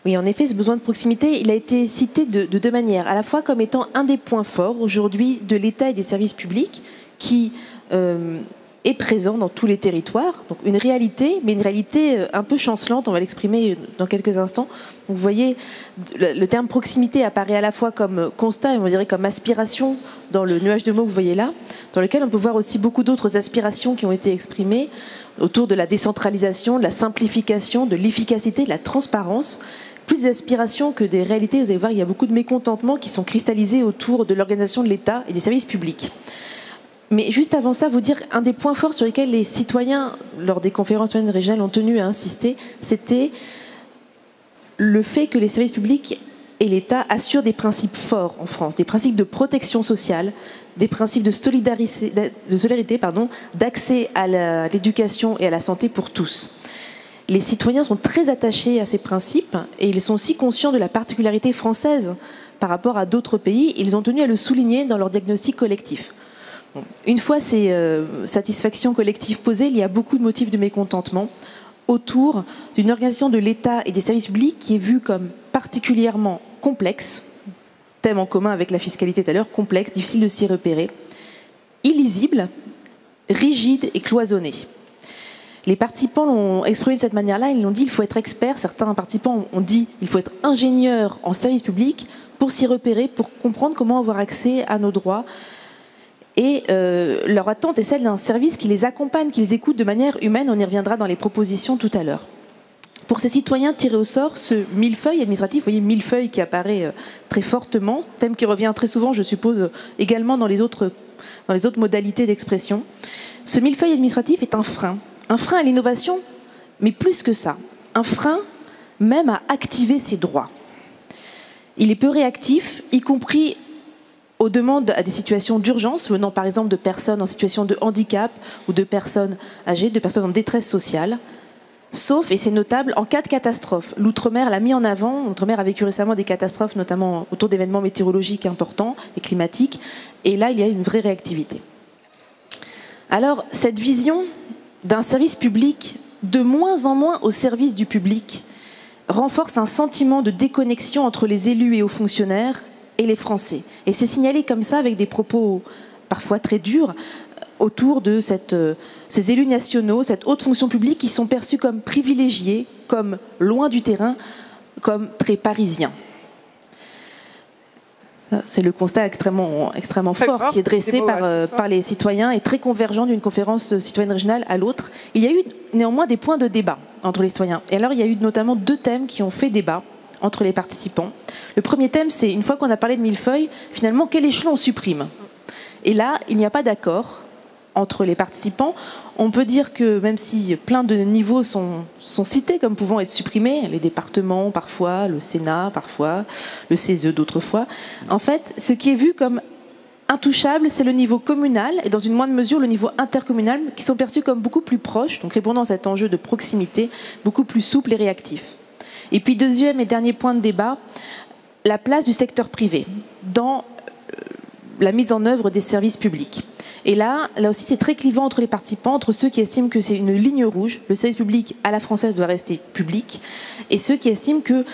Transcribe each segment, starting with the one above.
Oui, en effet, ce besoin de proximité, il a été cité de deux manières. À la fois comme étant un des points forts aujourd'hui de l'État et des services publics qui est présent dans tous les territoires. Donc une réalité, mais une réalité un peu chancelante, on va l'exprimer dans quelques instants. Donc, vous voyez, le terme proximité apparaît à la fois comme constat et on dirait comme aspiration dans le nuage de mots que vous voyez là, dans lequel on peut voir aussi beaucoup d'autres aspirations qui ont été exprimées autour de la décentralisation, de la simplification, de l'efficacité, de la transparence. Plus d'aspirations que des réalités. Vous allez voir, il y a beaucoup de mécontentements qui sont cristallisés autour de l'organisation de l'État et des services publics. Mais juste avant ça, vous dire, un des points forts sur lesquels les citoyens, lors des conférences citoyennes régionales, ont tenu à insister, c'était le fait que les services publics et l'État assurent des principes forts en France, des principes de protection sociale, des principes de solidarité, d'accès à l'éducation et à la santé pour tous. Les citoyens sont très attachés à ces principes et ils sont aussi conscients de la particularité française par rapport à d'autres pays. Ils ont tenu à le souligner dans leur diagnostic collectif. Une fois ces satisfactions collectives posées, il y a beaucoup de motifs de mécontentement autour d'une organisation de l'État et des services publics qui est vue comme particulièrement complexe, thème en commun avec la fiscalité tout à l'heure, complexe, difficile de s'y repérer, illisible, rigide et cloisonné. Les participants l'ont exprimé de cette manière-là, ils l'ont dit, il faut être expert. Certains participants ont dit, il faut être ingénieur en service public pour s'y repérer, pour comprendre comment avoir accès à nos droits. Et leur attente est celle d'un service qui les accompagne, qui les écoute de manière humaine. On y reviendra dans les propositions tout à l'heure. Pour ces citoyens tirés au sort, ce millefeuille administratif, vous voyez millefeuille qui apparaît très fortement, thème qui revient très souvent, je suppose, également dans les autres modalités d'expression. Ce millefeuille administratif est un frein à l'innovation, mais plus que ça, un frein même à activer ses droits. Il est peu réactif, y compris aux demandes à des situations d'urgence, venant par exemple de personnes en situation de handicap ou de personnes âgées, de personnes en détresse sociale, sauf, et c'est notable, en cas de catastrophe. L'Outre-mer l'a mis en avant, l'Outre-mer a vécu récemment des catastrophes, notamment autour d'événements météorologiques importants et climatiques, et là il y a une vraie réactivité. Alors, cette vision d'un service public de moins en moins au service du public renforce un sentiment de déconnexion entre les élus et hauts fonctionnaires et les Français. Et c'est signalé comme ça avec des propos parfois très durs autour de ces élus nationaux, cette haute fonction publique qui sont perçus comme privilégiés, comme loin du terrain, comme très parisiens. C'est le constat extrêmement fort qui est dressé par les citoyens et très convergent d'une conférence citoyenne régionale à l'autre. Il y a eu néanmoins des points de débat entre les citoyens. Et alors il y a eu notamment 2 thèmes qui ont fait débat entre les participants. Le premier thème, c'est une fois qu'on a parlé de millefeuille, finalement quel échelon on supprime? Et là, il n'y a pas d'accord entre les participants. On peut dire que même si plein de niveaux sont cités comme pouvant être supprimés, les départements parfois, le Sénat parfois, le CESE d'autres fois, en fait, ce qui est vu comme intouchable, c'est le niveau communal et dans une moindre mesure le niveau intercommunal qui sont perçus comme beaucoup plus proches, donc répondant à cet enjeu de proximité, beaucoup plus souple et réactif. Et puis deuxième et dernier point de débat, la place du secteur privé dans la mise en œuvre des services publics. Et là aussi, c'est très clivant entre les participants, entre ceux qui estiment que c'est une ligne rouge, le service public à la française doit rester public, et ceux qui estiment que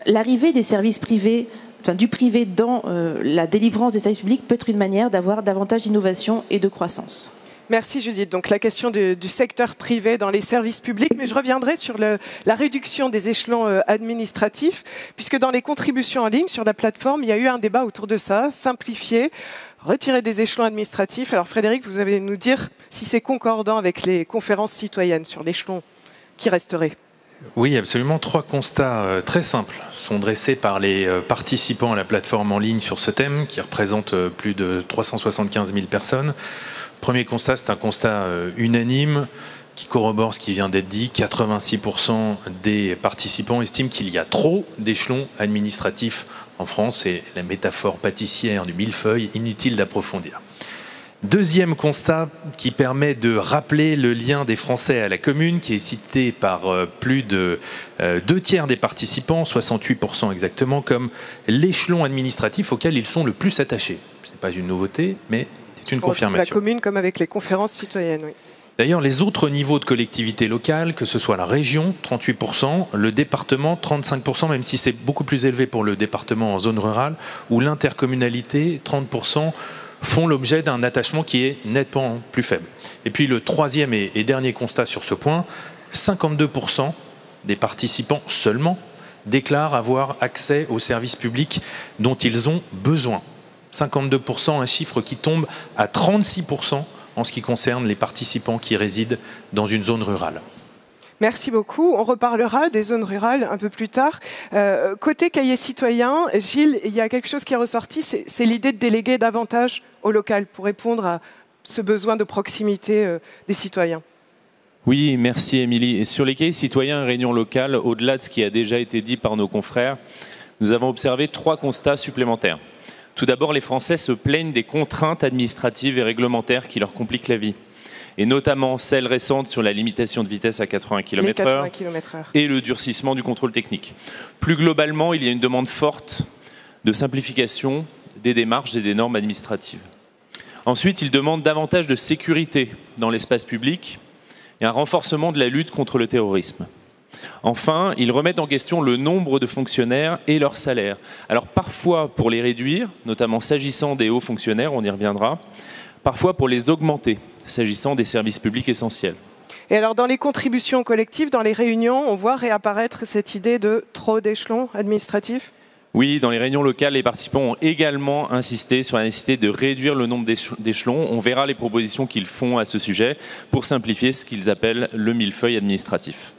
l'arrivée des services privés, enfin du privé dans la délivrance des services publics peut être une manière d'avoir davantage d'innovation et de croissance. Merci Judith. Donc la question du secteur privé dans les services publics, mais je reviendrai sur la réduction des échelons administratifs, puisque dans les contributions en ligne sur la plateforme, il y a eu un débat autour de ça, simplifier, retirer des échelons administratifs. Alors Frédéric, vous allez nous dire si c'est concordant avec les conférences citoyennes sur l'échelon qui resterait. Oui, absolument. 3 constats très simples sont dressés par les participants à la plateforme en ligne sur ce thème, qui représente plus de 375 000 personnes. Premier constat, c'est un constat unanime qui corrobore ce qui vient d'être dit. 86% des participants estiment qu'il y a trop d'échelons administratifs en France, et la métaphore pâtissière du millefeuille, inutile d'approfondir. Deuxième constat qui permet de rappeler le lien des Français à la commune, qui est cité par plus de 2/3 des participants, 68% exactement, comme l'échelon administratif auquel ils sont le plus attachés. Ce n'est pas une nouveauté, mais c'est une confirmation. La commune comme avec les conférences citoyennes, oui. D'ailleurs, les autres niveaux de collectivité locale, que ce soit la région, 38%, le département, 35%, même si c'est beaucoup plus élevé pour le département en zone rurale, ou l'intercommunalité, 30%, font l'objet d'un attachement qui est nettement plus faible. Et puis le troisième et dernier constat sur ce point, 52% des participants seulement déclarent avoir accès aux services publics dont ils ont besoin. 52%, un chiffre qui tombe à 36% en ce qui concerne les participants qui résident dans une zone rurale. Merci beaucoup. On reparlera des zones rurales un peu plus tard. Côté cahier citoyen, Gilles, il y a quelque chose qui est ressorti, c'est l'idée de déléguer davantage au local pour répondre à ce besoin de proximité des citoyens. Oui, merci Émilie. Et sur les cahiers citoyens et réunions locales, au-delà de ce qui a déjà été dit par nos confrères, nous avons observé 3 constats supplémentaires. Tout d'abord, les Français se plaignent des contraintes administratives et réglementaires qui leur compliquent la vie, et notamment celles récentes sur la limitation de vitesse à 80 km/h et le durcissement du contrôle technique. Plus globalement, il y a une demande forte de simplification des démarches et des normes administratives. Ensuite, ils demandent davantage de sécurité dans l'espace public et un renforcement de la lutte contre le terrorisme. Enfin, ils remettent en question le nombre de fonctionnaires et leurs salaires. Alors parfois pour les réduire, notamment s'agissant des hauts fonctionnaires, on y reviendra, parfois pour les augmenter, s'agissant des services publics essentiels. Et alors dans les contributions collectives, dans les réunions, on voit réapparaître cette idée de trop d'échelons administratifs ? Oui, dans les réunions locales, les participants ont également insisté sur la nécessité de réduire le nombre d'échelons. On verra les propositions qu'ils font à ce sujet pour simplifier ce qu'ils appellent le millefeuille administratif.